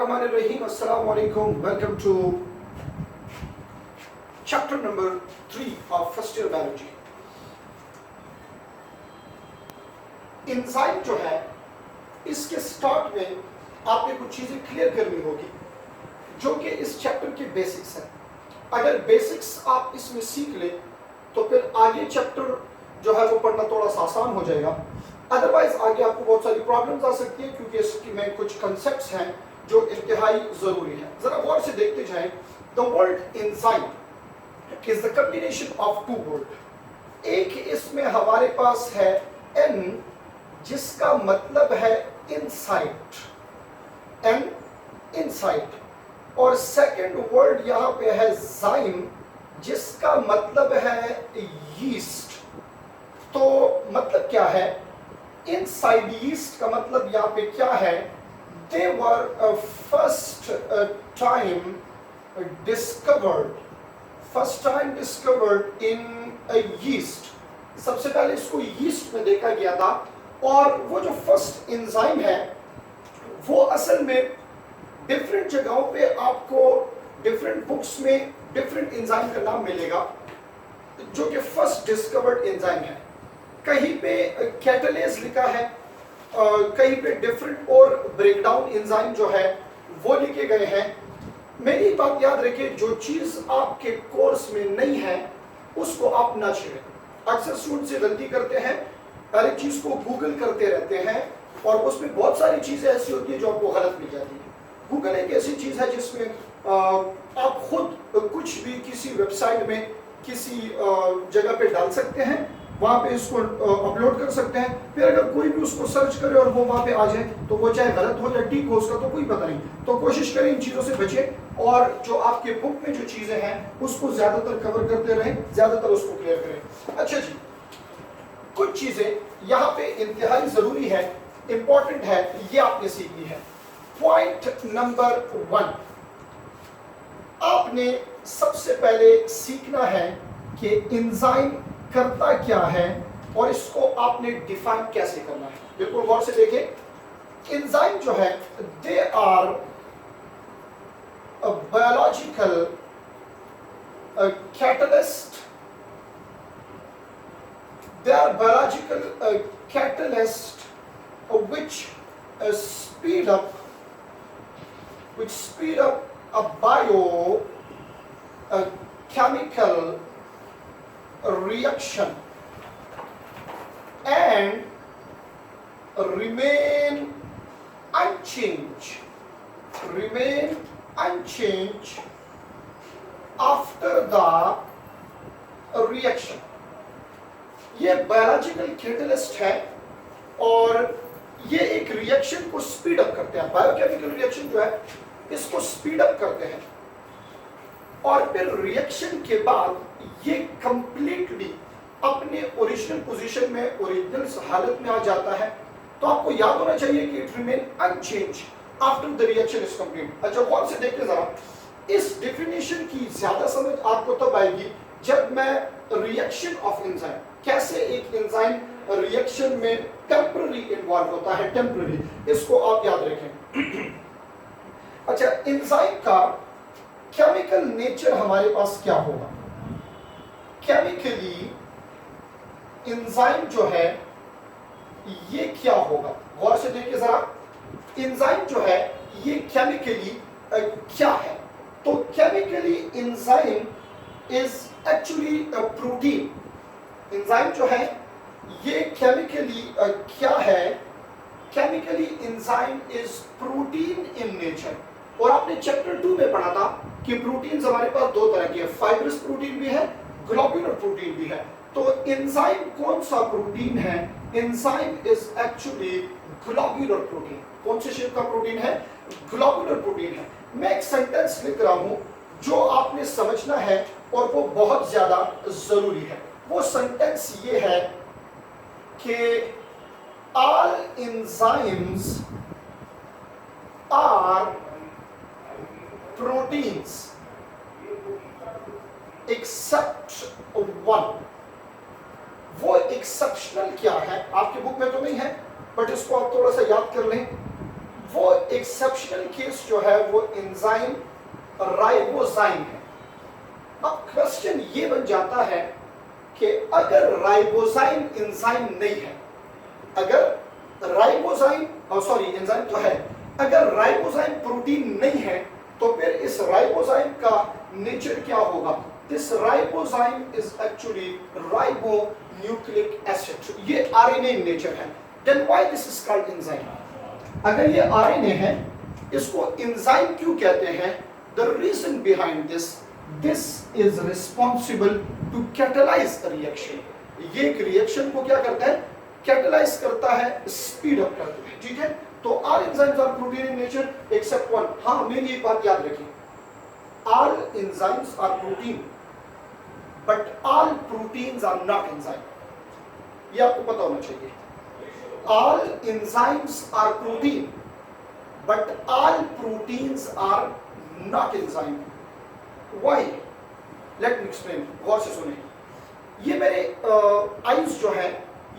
Bismillahirrahmanirrahim. Assalamu alaikum. Welcome to chapter number 3 of first year biology. Enzyme जो है इसके start में आपने कुछ चीजें क्लियर करनी होगी जो कि इस चैप्टर के बेसिक्स हैं। अगर बेसिक्स आप इसमें सीख ले तो फिर आगे चैप्टर जो है वो पढ़ना थोड़ा सा आसान हो जाएगा। अदरवाइज आगे आपको बहुत सारी प्रॉब्लम्स आ सकती है क्योंकि इसकी में कुछ कंसेप्ट्स हैं जो इंतहाई जरूरी है। जरा गौर से देखते जाएं। The word enzyme is the combination of two word. एक इसमें हमारे पास है एन जिसका मतलब है इनसाइट, एन इनसाइट, और सेकंड वर्ड यहाँ पे है जाइम जिसका मतलब है यीस्ट। तो मतलब क्या है? इनसाइड यीस्ट का मतलब यहाँ पे क्या है? They were first time discovered in yeast. सबसे पहले इसको यीस्ट में देखा गया था और वो जो फर्स्ट एंजाइम है वो असल में डिफरेंट जगहों पे आपको डिफरेंट बुक्स में डिफरेंट एंजाइम का नाम मिलेगा जो कि फर्स्ट डिस्कवर्ड एंजाइम है। कहीं पे कैटलेज लिखा है, कहीं पे डिफरेंट और ब्रेकडाउन एंजाइम जो है वो लिखे गए हैं। मेरी बात याद रखिए, जो चीज आपके कोर्स में नहीं है उसको आप ना छेड़ें। अक्सर स्टूडेंट से गलती करते हैं, हर एक चीज को गूगल करते रहते हैं और उसमें बहुत सारी चीजें ऐसी होती है जो आपको गलत मिल जाती है। गूगल एक ऐसी चीज है जिसमें आप खुद कुछ भी किसी वेबसाइट में किसी जगह पे डाल सकते हैं, वहां पे इसको अपलोड कर सकते हैं। फिर अगर कोई भी उसको सर्च करे और वो वहां पे आ जाए तो वो चाहे गलत हो या ठीक हो उसका तो कोई पता नहीं। तो कोशिश करें इन चीजों से बचें और जो आपके बुक में जो चीजें हैं उसको ज्यादातर कवर करते रहें, ज्यादातर उसको क्लियर करें। अच्छा जी, कुछ चीजें यहाँ पे इंतहाई जरूरी है, इंपॉर्टेंट है, ये आपने सीखनी है। पॉइंट नंबर 1, आपने सबसे पहले सीखना है कि एंजाइम करता क्या है और इसको आपने डिफाइन कैसे करना है। बिल्कुल गौर से देखें। एंजाइम जो है they are biological catalyst, they are biological catalyst which speed up a chemical reaction and remain unchanged after the reaction। ये बायोलॉजिकल कैटलिस्ट है और ये एक रिएक्शन को स्पीड अप करते हैं। बायोकेमिकल रिएक्शन जो है इसको स्पीड अप करते हैं और फिर रिएक्शन के बाद ये कंप्लीटली अपने ओरिजिनल पोजीशन में, ओरिजिनल हालत में आ जाता है। तो आपको याद होना चाहिए कि it remain unchange after the reaction is complete. अच्छा गौर से देखते जरा, इस डेफिनेशन की ज्यादा समझ आपको तब आएगी जब मैं रिएक्शन ऑफ एंजाइम, कैसे एक एंजाइम रिएक्शन में टेम्पररी इन्वॉल्व होता है, टेम्पररी, इसको आप याद रखें। अच्छा, एंजाइम का केमिकल नेचर हमारे पास क्या होगा? केमिकली एंजाइम जो है ये क्या होगा? गौर से देखिए जरा, एंजाइम जो है ये केमिकली क्या है? तो chemically enzyme is actually protein. Enzyme जो है ये केमिकली क्या है? Chemically enzyme is protein in nature. और आपने चैप्टर 2 में पढ़ा था कि प्रोटीन्स हमारे पास दो तरह की है, फाइब्रस प्रोटीन भी है, ग्लोब्यूलर प्रोटीन भी है। तो एंजाइम कौन सा प्रोटीन है? Enzyme is actually globular protein. कौन से शेप का प्रोटीन है? ग्लोब्यूलर प्रोटीन है। मैं एक सेंटेंस लिख रहा हूं जो आपने समझना है और वो बहुत ज्यादा जरूरी है। वो सेंटेंस ये है कि all enzymes are proteins except one। वो एक्सेप्शनल क्या है? आपकी बुक में तो नहीं है बट इसको आप थोड़ा सा याद कर लें। वो एक्सेप्शनल केस जो है वो एंजाइम राइबोजाइम है। अब क्वेश्चन ये बन जाता है कि अगर राइबोजाइम एंजाइम नहीं है, अगर राइबोजाइम सॉरी एंजाइम तो है, अगर राइबोजाइम प्रोटीन नहीं है तो फिर इस राइबोजाइम का नेचर क्या होगा? This ribozyme is actually ribonucleic acid, ये आरएनए इन नेचर है। Then why this is called enzyme? अगर ये आरएनए है, इसको एंजाइम क्यों कहते हैं? The reason behind this is responsible to catalyse a reaction. ये एक रिएक्शन को क्या करता है? कैटलाइज करता है, स्पीड अप करता है। ठीक है, तो all enzymes are protein in nature except one. हाँ, मेरी एक बात याद रखिए, all enzymes are protein but all proteins are not enzyme. ये आपको पता होना चाहिए। All enzymes are protein but all proteins are not enzyme. Why? Let me explain, गौर से सुने। ये मेरे आईज जो है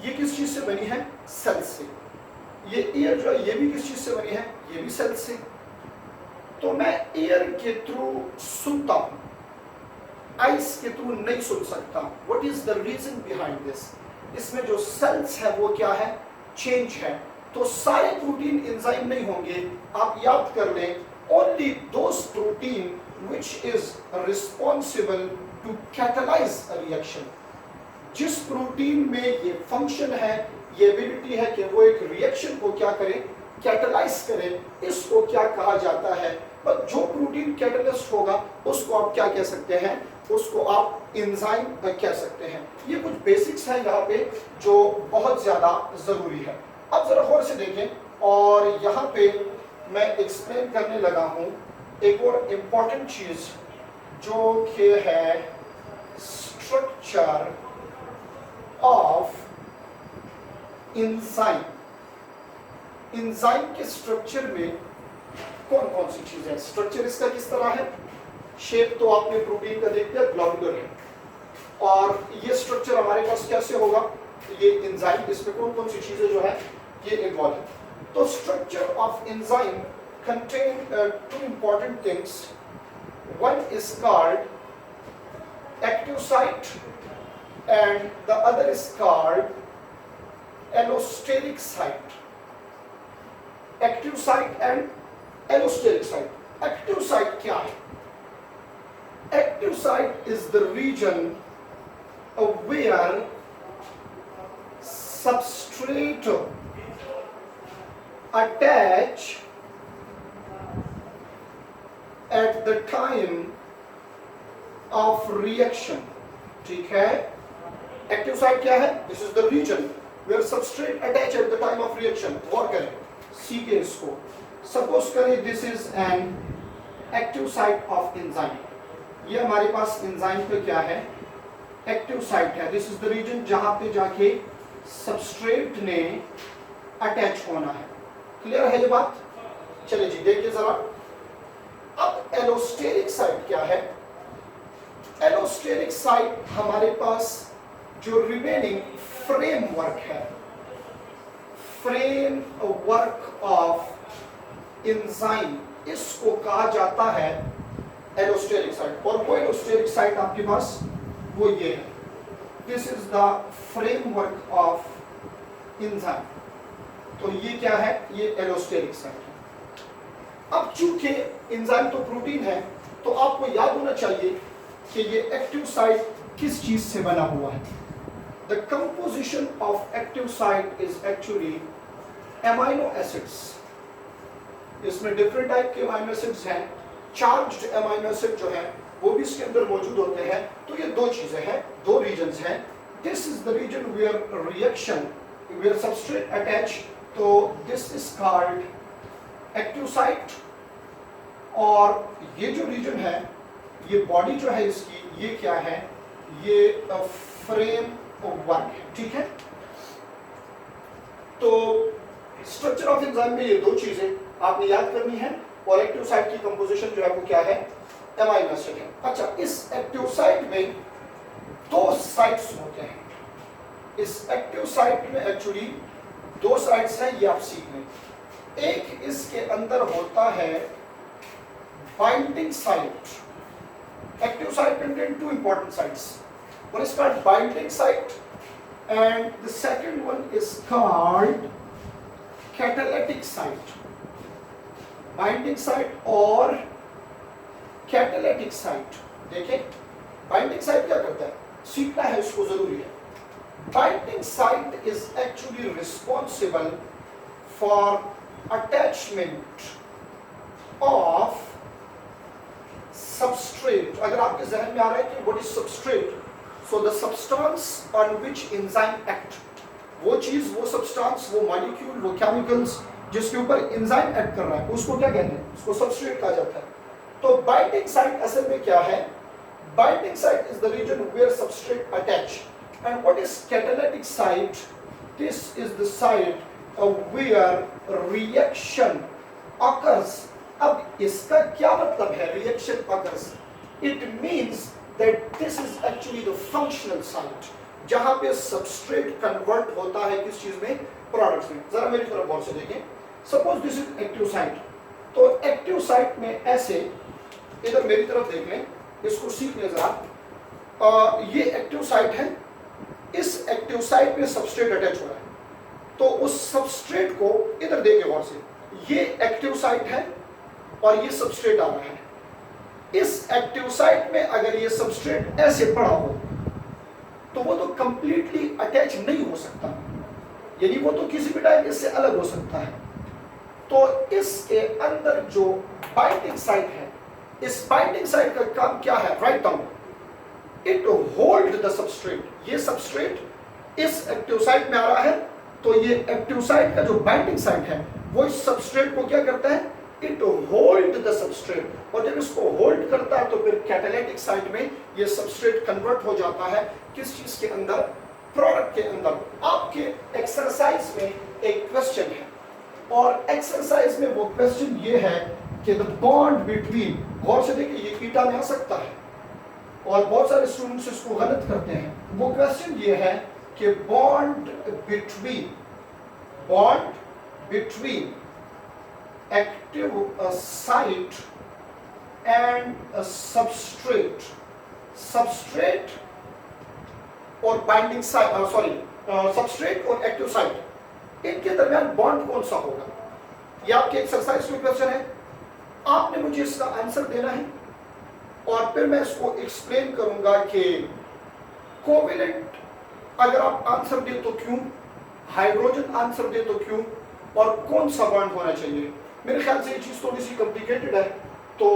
ये किस चीज से बनी है? सेल से। ये ईयर जो है ये भी किस चीज से बनी है? ये भी सेल से। तो मैं ईयर के थ्रू सुनता हूं, आईज के थ्रू नहीं सुन सकता। What is the reason behind this? इसमें जो सेल्स है वो क्या है? चेंज है। तो सारे प्रोटीन एंजाइम नहीं होंगे। आप याद कर लें, only those protein which is responsible to catalyze a reaction। जिस प्रोटीन में ये फंक्शन है, ये एबिलिटी है कि वो एक रिएक्शन को क्या करे? कैटलाइज करे, इसको क्या कहा जाता है? पर जो प्रोटीन कैटलिस्ट होगा उसको आप क्या कह सकते हैं? उसको आप एंजाइम कह सकते हैं। ये कुछ बेसिक्स हैं यहाँ पे जो बहुत ज्यादा जरूरी है। अब जरा गौर से देखें, और यहाँ पे मैं एक्सप्लेन करने लगा हूँ एक और इम्पॉर्टेंट चीज जो कि है स्ट्रक्चर ऑफ एंजाइम। एंजाइम के स्ट्रक्चर में कौन कौन सी चीजें हैं? स्ट्रक्चर इसका किस तरह है? शेप तो आपने प्रोटीन का देख लिया, ग्लोबुलर है। और ये स्ट्रक्चर हमारे पास कैसे होगा? ये एंजाइम, इसमें कौन कौन सी चीजें जो है ये इन्वॉल्व है। तो structure of enzyme contain two important things. One is called active site and the other is called allosteric site. Active site and allosteric site. Active site क्या है? Active site is the region where substrate attach at the time of reaction। ठीक है, active site क्या है? This is the reason where substrate attach at the time of reaction. गौर करें, सीखे इसको। सपोज करें this is an active site of enzyme. ये हमारे पास एंजाइम पे क्या है? एक्टिव साइट है। दिस इज द रीजन जहां पे जाके सबस्ट्रेट ने अटैच होना है। क्लियर है ये बात? चलिए जी देखिए जरा। अब एलोस्टेरिक साइट क्या है? एलोस्टेरिक साइट हमारे पास जो रिमेनिंग फ्रेमवर्क है, फ्रेमवर्क ऑफ एंजाइम, इसको कहा जाता है एलोस्टेरिक साइट। और वो एलोस्टेरिक साइट आपके पास वो ये है। This is the framework of enzyme. तो ये क्या है? ये एलोस्टेरिक साइट है। अब चूंकि एंजाइम तो प्रोटीन है, तो आपको याद होना चाहिए कि ये एक्टिव साइट किस चीज से बना हुआ है। The composition of active site is actually amino acids. इसमें डिफरेंट टाइप के अमाइनो एसिड्स हैं। चार्ज्ड अमाइनो एसिड जो है वो भी इसके अंदर मौजूद होते हैं। तो ये दो चीजें हैं, दो रीजन्स हैं। This is the reason where reaction, where substrate attach, तो this is called active site. और ये जो रीजन है, ये बॉडी जो है इसकी, ये क्या है? ये फ्रेम वर्क है। ठीक है, तो स्ट्रक्चर ऑफ एंजाइम में ये दो चीजें आपने याद करनी है। और एक्टिव साइट की कंपोजिशन जो है वो क्या है? एमाइनो एसिड है। अच्छा, इस एक्टिव साइट में दो साइट्स होते हैं। इस एक्टिव साइट में एक्चुअली दो साइट्स हैं, ये आप सीख लें। एक इसके अंदर होता है binding site. Active site contain two important sites. One is called binding site and the second one is called catalytic site. Binding site और catalytic site. देखिए बाइंडिंग साइट क्या करता है, सीखना है, इसको जरूरी है. Binding site is actually responsible for attachment of substrate. अगर आपके जहन में आ रहा है कि what is substrate, so the substance on which enzyme act, वो चीज, वो सब्सटेंस, वो मॉलिक्यूल, वो केमिकल्स जिसके ऊपर एंजाइम एक्ट कर रहा है, उसको क्या कहते हैं, उसको सबस्ट्रेट कहा जाता है. तो बाइंडिंग साइट असल में क्या है, binding site is the reason where substrate attach. And what is catalytic site, this is the site where reaction occurs. अब इसका क्या मतलब है reaction occurs, it means that this is actually the functional site जहां पे substrate convert होता है किस चीज में, प्रोडक्ट्स में. जरा मेरी तरफ गौर से देखें. Suppose this is active site. तो एक्टिव साइट में ऐसे, इधर मेरी तरफ देख लें, इसको सीख लें जरा. ये एक्टिव साइट है. इस एक्टिव साइट में सबस्ट्रेट अटैच हो रहा है. तो उस सबस्ट्रेट को इधर देखें गौर से, ये एक्टिव साइट है और ये सबस्ट्रेट आ रहा है. इस एक्टिव साइट में अगर ये सबस्ट्रेट ऐसे पड़ा हो तो वो तो कंप्लीटली अटैच नहीं हो सकता, यानी वो तो किसी भी टाइम इससे अलग हो सकता है. तो इसके अंदर जो बाइंडिंग साइट है, इस बाइंडिंग साइट का काम क्या है, write down, it hold the substrate. ये सबस्ट्रेट इस एक्टिव साइट में आ रहा है, तो ये एक्टिव साइट का जो बाइंडिंग साइट है वो इस सबस्ट्रेट को क्या करता है, इट होल्ड द सबस्ट्रेट. और जब इसको होल्ड करता है तो फिर कैटालिटिक साइट में ये सबस्ट्रेट कन्वर्ट हो जाता है किस चीज के अंदर, प्रोडक्ट के अंदर. आपके एक्सरसाइज में एक क्वेश्चन है और एक्सरसाइज में वो क्वेश्चन ये है कि द बॉन्ड बिटवीन, गौर से देखिए ये ईटा में आ सकता है और बहुत सारे स्टूडेंट्स इसको गलत करते हैं. वो क्वेश्चन ये है कि bond between active site and substrate और बाइंडिंग साइट, सबस्ट्रेट और एक्टिव साइट, इनके दरमियान बॉन्ड कौन सा होगा. ये आपके एक्सरसाइज में क्वेश्चन है. आपने मुझे इसका आंसर देना है और फिर मैं इसको एक्सप्लेन करूंगा कि कोवेलेंट अगर आप आंसर दे तो क्यों, हाइड्रोजन आंसर दे तो क्यों, और कौन सा बॉन्ड होना चाहिए. मेरे ख्याल से ये चीज़ थोड़ी सी कॉम्प्लिकेटेड है, तो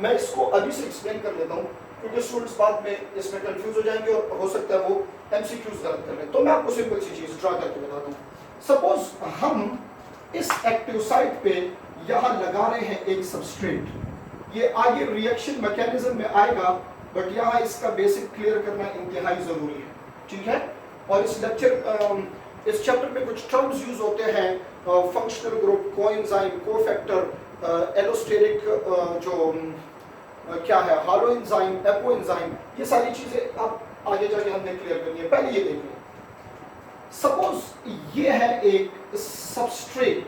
मैं इसको अभी से एक्सप्लेन कर लेता हूँ क्योंकि स्टूडेंट्स बाद में इसमें कंफ्यूज हो जाएंगे और हो सकता है वो एमसीक्यूज गलत कर लें. तो मैं आपको सिंपल सी चीज़ ड्रा करके बताता हूँ. सपोज हम इस एक्टिव साइट पे यहाँ लगा रहे हैं एक सबस्ट्रेट. ये आगे रिएक्शन मैकेनिज्म में आएगा, बट यहाँ इसका बेसिक क्लियर करना इंतहाई ज़रूरी है, ठीक है. और इस चैप्टर में कुछ टर्म्स यूज होते हैं, functional group, coenzyme, cofactor, allosteric, जो क्या है, हालो एंजाइम, एपो एंजाइम, ये सारी चीजें आप आगे जाके हमने क्लियर करनी है. पहले ये देखिए, सपोज ये है एक सबस्ट्रेट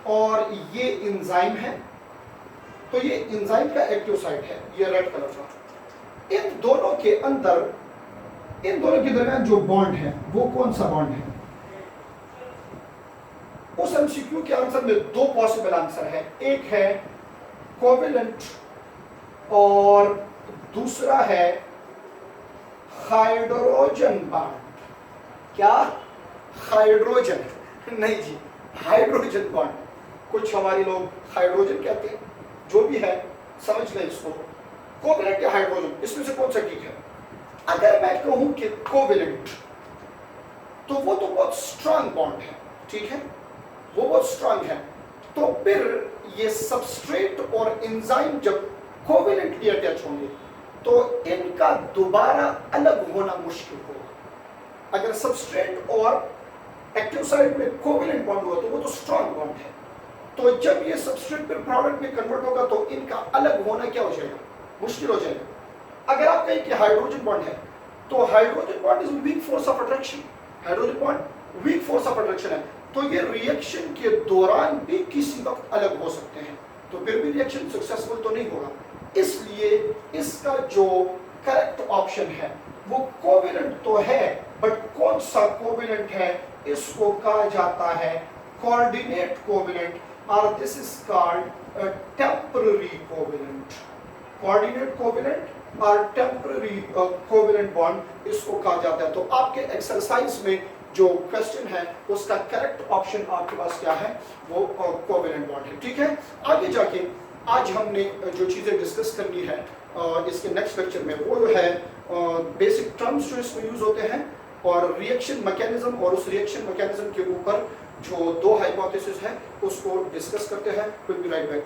और ये एंजाइम है. तो ये एंजाइम का एक्टिव साइट है, ये रेड कलर का. इन दोनों के अंदर, इन दोनों के दरमियान जो बॉन्ड है वो कौन सा बॉन्ड है. उस एमसीक्यू के आंसर में दो पॉसिबल आंसर है. एक है कोवेलेंट और दूसरा है हाइड्रोजन बॉन्ड. क्या, हाइड्रोजन नहीं जी, हाइड्रोजन बॉन्ड. कुछ हमारे लोग हाइड्रोजन कहते हैं, जो भी है समझ लें इसको. कोवेलेंट या हाइड्रोजन, इसमें से कौन सा ठीक है. अगर मैं कहूं कि कोवेलेंट, तो वो तो बहुत स्ट्रांग बॉन्ड है, ठीक है, वो बहुत स्ट्रांग है. तो फिर ये सबस्ट्रेट और एंजाइम जब कोवेलेंटली अटैच होंगे तो इनका दोबारा अलग होना मुश्किल होगा. अगर सबस्ट्रेट और एक्टिव साइट में कोवेलेंट बॉन्ड हुआ तो वो तो स्ट्रांग बॉन्ड है. तो जब ये सबस्ट्रेट फिर प्रोडक्ट में कन्वर्ट होगा तो इनका अलग होना क्या हो जाएगा, मुश्किल हो जाएगा. अगर आप कहें कि हाइड्रोजन बॉन्ड है, तो hydrogen bond is weak force of attraction. Hydrogen bond weak force of attraction है. तो ये रिएक्शन के दौरान भी किसी वक्त अलग हो सकते हैं, तो फिर भी रिएक्शन सक्सेसफुल तो नहीं होगा। इसलिए इसका जो करेक्ट ऑप्शन है वो कोवेलेंट तो है, बट कौन सा कोवेलेंट है, इसको कहा जाता है कोऑर्डिनेट कोवेलेंट, और this is called temporary covalent. Coordinate covalent और टेम्पररी कोवेलेंट बॉन्ड इसको कहा जाता है। तो आपके एक्सरसाइज में जो क्वेश्चन है उसका करेक्ट ऑप्शन आपके पास क्या है, वो कोवेलेंट बॉन्ड है। ठीक है, आगे जाके आज हमने जो चीजें डिस्कस करनी है इसके नेक्स्ट लेक्चर में, वो जो है बेसिक टर्म्स जो इसमें यूज होते हैं और रिएक्शन मैकेनिज्म, और उस रिएक्शन मैकेनिज्म के ऊपर जो दो हाइपोथेसिस है उसको डिस्कस करते हैं। Will be right back.